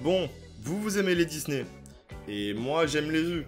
Bon, vous aimez les Disney. Et moi, j'aime les vues.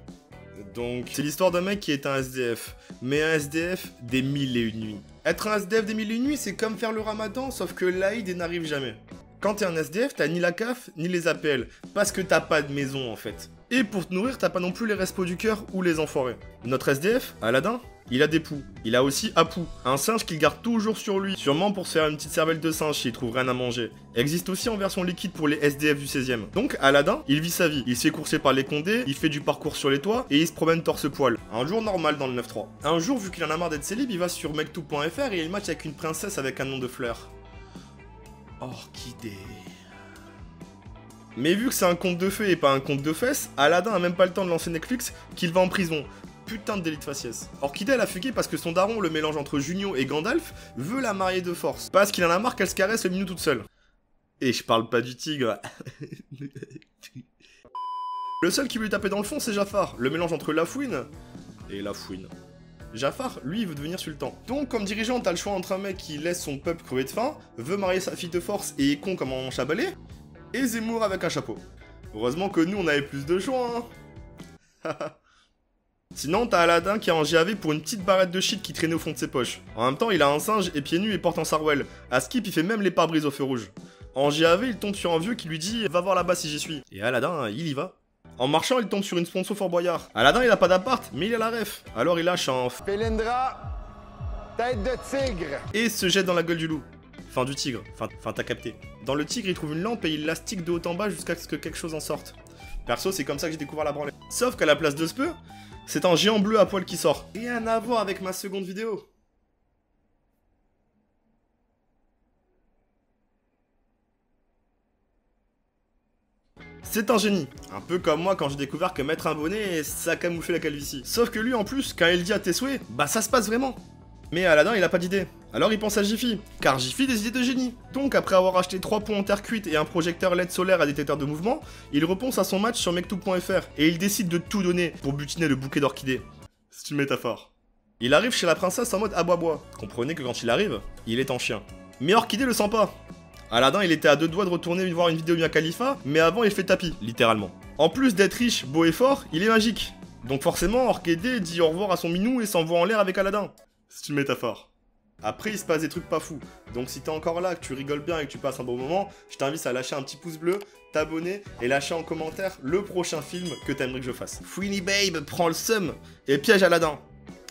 Donc, c'est l'histoire d'un mec qui est un SDF. Mais un SDF des 1001 nuits. Être un SDF des 1001 nuits, c'est comme faire le ramadan, sauf que l'Aïd n'arrive jamais. Quand t'es un SDF, t'as ni la CAF, ni les APL. Parce que t'as pas de maison, en fait. Et pour te nourrir, t'as pas non plus les restos du cœur ou les enfoirés. Notre SDF, Aladdin, il a des poux. Il a aussi Apu, un singe qu'il garde toujours sur lui, sûrement pour se faire une petite cervelle de singe s'il trouve rien à manger. Existe aussi en version liquide pour les SDF du 16e. Donc Aladdin, il vit sa vie. Il se fait courser par les condés, il fait du parcours sur les toits et il se promène torse-poil. Un jour normal dans le 9-3. Un jour, vu qu'il en a marre d'être célib, il va sur mektoub.fr et il match avec une princesse avec un nom de fleur. Orchidée. Mais vu que c'est un conte de fées et pas un conte de fesses, Aladdin a même pas le temps de lancer Netflix qu'il va en prison. Putain de délit de faciès. Orchidée elle a fugué parce que son daron, le mélange entre Junio et Gandalf, veut la marier de force. Parce qu'il en a marre qu'elle se caresse le minou toute seule. Et je parle pas du tigre. Le seul qui veut lui taper dans le fond c'est Jafar, le mélange entre la fouine et la fouine. Jafar, lui, il veut devenir sultan. Donc, comme dirigeant, t'as le choix entre un mec qui laisse son peuple crever de faim, veut marier sa fille de force et est con comme un manche à balai, et Zemmour avec un chapeau. Heureusement que nous, on avait plus de choix, hein. Sinon, t'as Aladdin qui a un GAV pour une petite barrette de shit qui traînait au fond de ses poches. En même temps, il a un singe et pieds nus et porte un sarouel. À Skip, il fait même les pare-brises au feu rouge. En GAV, il tombe sur un vieux qui lui dit « Va voir là-bas si j'y suis ». Et Aladdin, il y va. En marchant, il tombe sur une sponsor Fort Boyard. Aladdin, il a pas d'appart, mais il a la ref. Alors il lâche un... Felindra, tête de tigre. Et se jette dans la gueule du loup. Enfin, du tigre. Enfin, t'as capté. Dans le tigre, il trouve une lampe et il l'astique de haut en bas jusqu'à ce que quelque chose en sorte. Perso, c'est comme ça que j'ai découvert la branlée. Sauf qu'à la place de ce peu, c'est un géant bleu à poil qui sort. Rien à voir avec ma seconde vidéo. C'est un génie. Un peu comme moi quand j'ai découvert que mettre un bonnet, ça camouflait la calvitie. Sauf que lui, en plus, quand il dit à tes souhaits, bah ça se passe vraiment. Mais Aladdin, il a pas d'idée. Alors il pense à Jiffy, car Jiffy a des idées de génie. Donc après avoir acheté 3 pots en terre cuite et un projecteur LED solaire à détecteur de mouvement, il repense à son match sur mektoub.fr et il décide de tout donner pour butiner le bouquet d'orchidées. C'est une métaphore. Il arrive chez la princesse en mode aboie-bois. Comprenez que quand il arrive, il est en chien. Mais Orchidée le sent pas. Aladdin, il était à 2 doigts de retourner voir une vidéo Mia Khalifa, mais avant il fait tapis, littéralement. En plus d'être riche, beau et fort, il est magique. Donc forcément, Orchidée dit au revoir à son minou et s'envoie en l'air avec Aladdin. C'est une métaphore. Après, il se passe des trucs pas fous. Donc si t'es encore là, que tu rigoles bien et que tu passes un bon moment, je t'invite à lâcher un petit pouce bleu, t'abonner et lâcher en commentaire le prochain film que t'aimerais que je fasse. Fouini Babe prend le seum et piège Aladdin.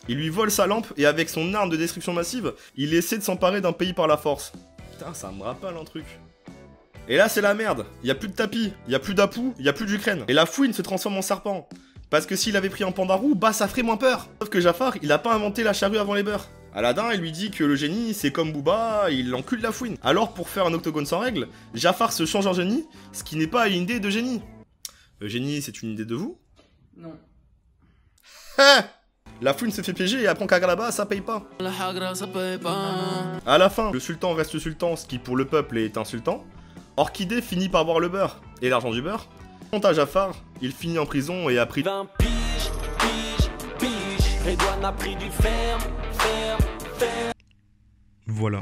Il lui vole sa lampe et avec son arme de destruction massive, il essaie de s'emparer d'un pays par la force. Putain, ça me rappelle un truc. Et là, c'est la merde. Y a plus de tapis, y a plus d'Apu, y a plus d'Ukraine. Et la fouine se transforme en serpent. Parce que s'il avait pris un pandarou, bah ça ferait moins peur. Sauf que Jafar, il a pas inventé la charrue avant les beurs. Aladdin, il lui dit que le génie, c'est comme Booba, il encule la fouine. Alors, pour faire un octogone sans règles, Jafar se change en génie, ce qui n'est pas une idée de génie. Génie, c'est une idée de vous? Non. La fouine se fait piéger et apprend qu'à là-bas, ça paye pas. À la fin, le sultan reste sultan, ce qui pour le peuple est insultant. Orchidée finit par voir le beurre et l'argent du beurre. Quant à Jafar, il finit en prison et a pris 20 piges, Redouane a pris du ferme. Voilà.